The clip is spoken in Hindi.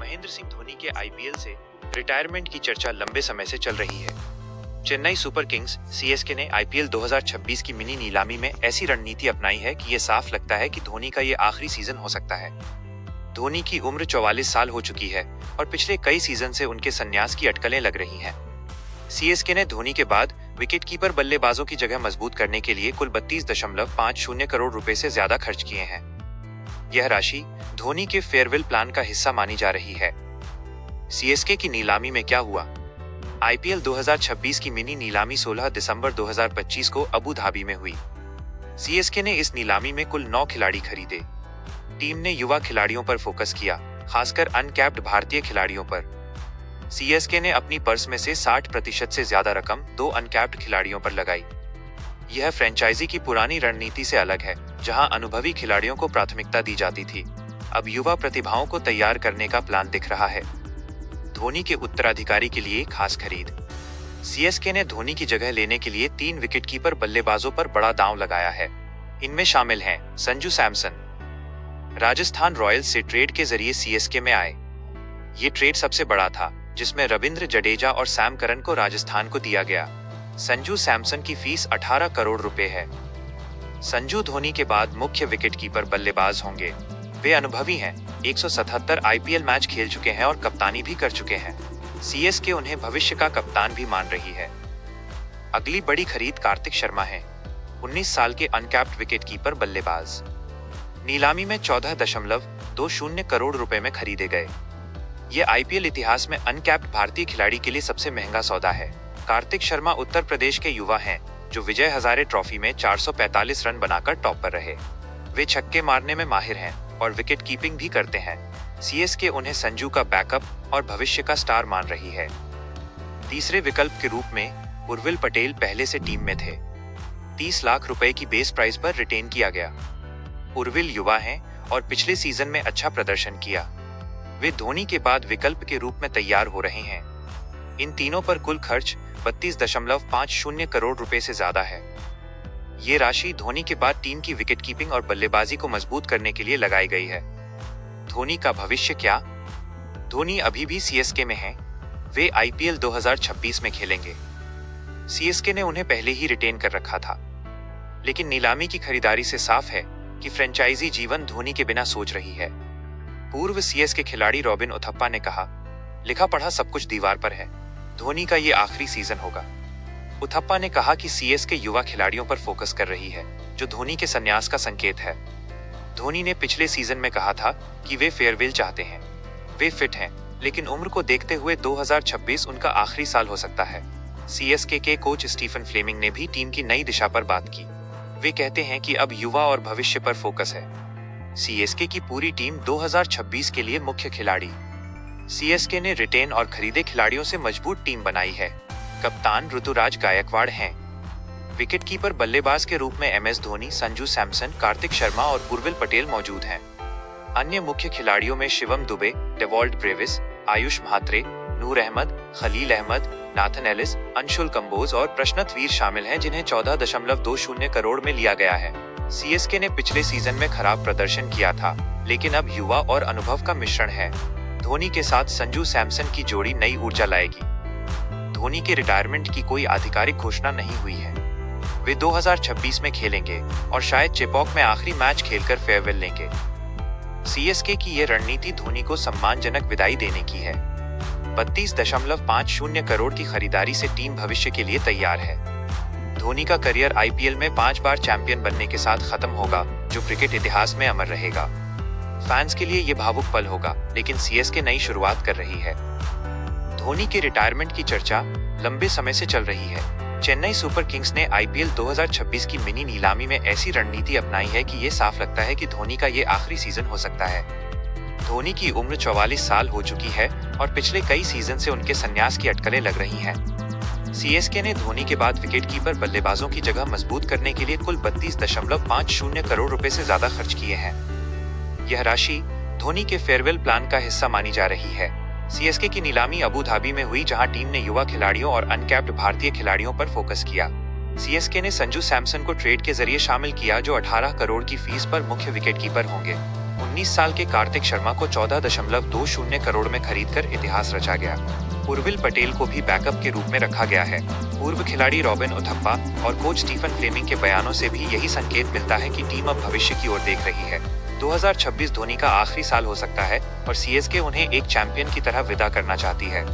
महेंद्र सिंह धोनी के आईपीएल से रिटायरमेंट की चर्चा लंबे समय से चल रही है। चेन्नई सुपर किंग्स सीएसके ने आईपीएल 2026 की मिनी नीलामी में ऐसी रणनीति अपनाई है कि ये साफ लगता है कि धोनी का ये आखिरी सीजन हो सकता है। धोनी की उम्र 44 साल हो चुकी है और पिछले कई सीजन से उनके संन्यास की अटकलें लग रही हैं। सीएसके ने धोनी के बाद विकेटकीपर बल्लेबाजों की जगह मजबूत करने के लिए कुल 32.50 करोड़ रुपए से ज्यादा खर्च किए हैं। यह राशि धोनी के फेयरवेल प्लान का हिस्सा मानी जा रही है। सीएसके की नीलामी में क्या हुआ? आईपीएल 2026 की मिनी नीलामी 16 दिसंबर 2025 को अबू धाबी में हुई। सीएसके ने इस नीलामी में कुल 9 खिलाड़ी खरीदे। टीम ने युवा खिलाड़ियों पर फोकस किया, खासकर अनकैप्ड भारतीय खिलाड़ियों पर। सीएसके ने अपनी पर्स में से 60% से ज्यादा रकम 2 अनकैप्ड खिलाड़ियों पर लगाई। यह फ्रेंचाइजी की पुरानी रणनीति से अलग है, जहां अनुभवी खिलाड़ियों को प्राथमिकता दी जाती थी। अब युवा प्रतिभाओं को तैयार करने का प्लान दिख रहा है। धोनी के उत्तराधिकारी के लिए खास खरीद। सीएसके ने धोनी की जगह लेने के लिए 3 विकेटकीपर बल्लेबाजों पर बड़ा दांव लगाया है। इनमें शामिल हैं संजू सैमसन, राजस्थान रॉयल्स से ट्रेड के जरिए सीएसके में आए। ये ट्रेड सबसे बड़ा था, जिसमें रविंद्र जडेजा और सैम करन को राजस्थान को दिया गया। संजू सैमसन की फीस 18 करोड़ रुपए है। संजू धोनी के बाद मुख्य विकेटकीपर बल्लेबाज होंगे। वे अनुभवी हैं, 177 आईपीएल मैच खेल चुके हैं और कप्तानी भी कर चुके हैं। सीएसके उन्हें भविष्य का कप्तान भी मान रही है। अगली बड़ी खरीद कार्तिक शर्मा है, 19 साल के अनकैप्ड विकेटकीपर बल्लेबाज। नीलामी में 14.20 करोड़ रुपए में खरीदे गए। ये आईपीएल इतिहास में अनकैप्ड भारतीय खिलाड़ी के लिए सबसे महंगा सौदा है। कार्तिक शर्मा उत्तर प्रदेश के युवा हैं, जो विजय हजारे ट्रॉफी में 445 रन बनाकर टॉप पर रहे। वे छक्के मारने में माहिर हैं और विकेट कीपिंग भी करते हैं। सीएसके उन्हें संजू का बैकअप और भविष्य का स्टार मान रही है। तीसरे विकल्प के रूप में उर्विल पटेल पहले से टीम में थे। 30 लाख रुपए की बेस प्राइस पर रिटेन किया गया। उर्विल युवा हैं और पिछले सीजन में अच्छा प्रदर्शन किया। वे धोनी के बाद विकल्प के रूप में तैयार हो रहे हैं। इन तीनों पर कुल खर्च 32.50 करोड़ रुपए से ज्यादा है। ये राशि धोनी के बाद टीम की विकेटकीपिंग और बल्लेबाजी को मजबूत करने के लिए लगाई गई है। धोनी का भविष्य क्या? धोनी अभी भी सीएसके में हैं। वे आईपीएल 2026 में खेलेंगे। सीएसके ने उन्हें पहले ही रिटेन कर रखा था, लेकिन नीलामी की खरीदारी से साफ है कि फ्रेंचाइजी जीवन धोनी के बिना सोच रही है। पूर्व सीएसके खिलाड़ी रॉबिन उथप्पा ने कहा, लिखा पढ़ा सब कुछ दीवार पर है। धोनी का ये आखिरी सीजन होगा। उथप्पा ने कहा कि सीएसके युवा खिलाड़ियों पर फोकस कर रही है, जो धोनी के संन्यास का संकेत है। धोनी ने पिछले सीजन में कहा था कि वे फेयरवेल चाहते हैं। वे फिट हैं, लेकिन उम्र को देखते हुए 2026 उनका आखिरी साल हो सकता है। सीएसके के कोच स्टीफन फ्लेमिंग ने भी टीम की नई दिशा पर बात की। वे कहते हैं कि अब युवा और भविष्य पर फोकस है। सीएसके की पूरी टीम 2026 के लिए मुख्य खिलाड़ी। सीएसके ने रिटेन और खरीदे खिलाड़ियों से मजबूत टीम बनाई है। कप्तान ऋतुराज गायकवाड़ हैं। विकेटकीपर बल्लेबाज के रूप में एमएस धोनी, संजू सैमसन, कार्तिक शर्मा और उर्विल पटेल मौजूद हैं। अन्य मुख्य खिलाड़ियों में शिवम दुबे, डेवॉल्ट ब्रेविस, आयुष म्हात्रे, नूर अहमद, खलील अहमद, नाथन एलिस, अंशुल कंबोज और प्रश्नत वीर शामिल हैं, जिन्हें 14.20 करोड़ में लिया गया है। सीएसके ने पिछले सीजन में खराब प्रदर्शन किया था, लेकिन अब युवा और अनुभव का मिश्रण है। धोनी के साथ संजू सैमसन की जोड़ी नई ऊर्जा लाएगी। धोनी के रिटायरमेंट की कोई आधिकारिक घोषणा नहीं हुई है। वे 2026 में खेलेंगे और शायद चेपॉक में आखिरी मैच खेलकर फेयरवेल लेंगे। सीएसके की ये रणनीति धोनी को सम्मानजनक विदाई देने की है। 32.50 करोड़ की खरीदारी से टीम भविष्य के लिए तैयार है। धोनी का करियर आईपीएल में 5 बार चैंपियन बनने के साथ खत्म होगा, जो क्रिकेट इतिहास में अमर रहेगा। फैंस के लिए ये भावुक पल होगा, लेकिन सीएसके नई शुरुआत कर रही है। धोनी के रिटायरमेंट की चर्चा लंबे समय से चल रही है। चेन्नई सुपर किंग्स ने आईपीएल 2026 की मिनी नीलामी में ऐसी रणनीति अपनाई है कि ये साफ लगता है कि धोनी का ये आखिरी सीजन हो सकता है। धोनी की उम्र 44 साल हो चुकी है और पिछले कई सीजन से उनके संन्यास की अटकलें लग रही हैं। सीएसके ने धोनी के बाद विकेटकीपर बल्लेबाजों की जगह मजबूत करने के लिए कुल 32.50 करोड़ रुपए से ज्यादा खर्च किए हैं। यह राशि धोनी के फेयरवेल प्लान का हिस्सा मानी जा रही है। सीएसके की नीलामी अबू धाबी में हुई, जहां टीम ने युवा खिलाड़ियों और अनकैप्ड भारतीय खिलाड़ियों पर फोकस किया। सीएसके ने संजू सैमसन को ट्रेड के जरिए शामिल किया, जो 18 करोड़ की फीस पर मुख्य विकेटकीपर होंगे। 19 साल के कार्तिक शर्मा को 14.20 करोड़ में खरीदकर इतिहास रचा गया। उर्विल पटेल को भी बैकअप के रूप में रखा गया है। पूर्व खिलाड़ी रॉबिन उथप्पा और कोच स्टीफन फ्लेमिंग के बयानों से भी यही संकेत मिलता है कि टीम अब भविष्य की ओर देख रही है। 2026 धोनी का आखिरी साल हो सकता है और सीएसके उन्हें एक चैंपियन की तरह विदा करना चाहती है।